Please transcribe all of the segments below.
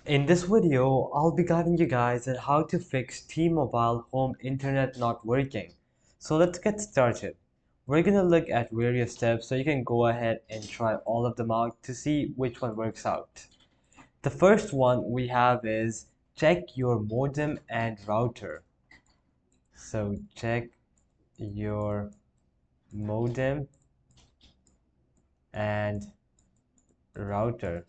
In this video, I'll be guiding you guys on how to fix T-Mobile home internet not working. So let's get started. We're gonna look at various steps so you can go ahead and try all of them out to see which one works out. The first one we have is check your modem and router. So check your modem and router.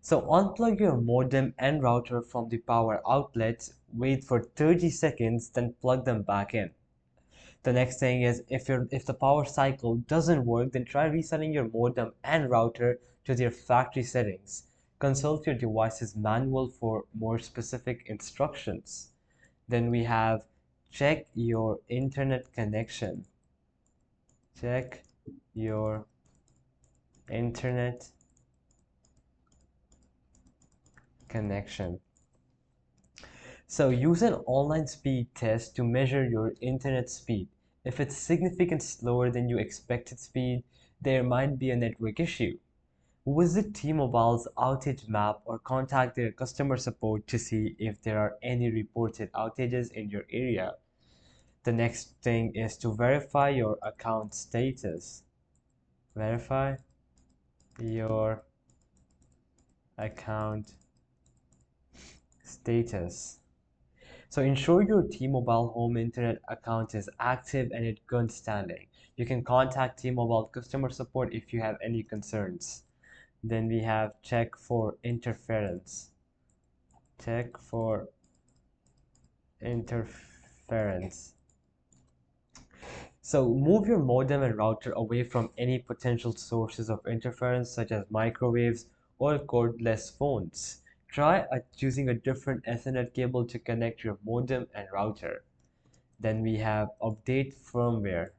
So unplug your modem and router from the power outlets, wait for 30 seconds, then plug them back in. The next thing is if the power cycle doesn't work, then try resetting your modem and router to their factory settings. Consult your device's manual for more specific instructions. Then we have check your internet connection. Check your internet connection. So use an online speed test to measure your internet speed. If it's significantly slower than you expected speed, there might be a network issue. Visit T-Mobile's outage map or contact their customer support to see if there are any reported outages in your area. The next thing is to verify your account status. Verify your account status. So ensure your T-Mobile home internet account is active and in good standing. You can contact T-Mobile customer support if you have any concerns. Then we have check for interference. Check for interference. So move your modem and router away from any potential sources of interference such as microwaves or cordless phones. Try choosing a different Ethernet cable to connect your modem and router. Then we have update firmware.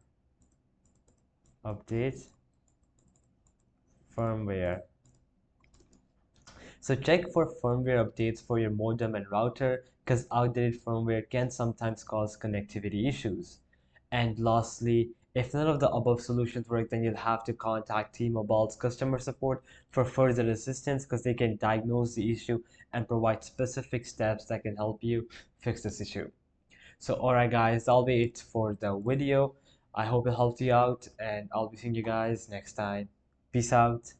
Update firmware. So check for firmware updates for your modem and router because outdated firmware can sometimes cause connectivity issues. And lastly, if none of the above solutions work, then you'll have to contact T-Mobile's customer support for further assistance because they can diagnose the issue and provide specific steps that can help you fix this issue. So alright guys, that'll be it for the video. I hope it helped you out and I'll be seeing you guys next time. Peace out.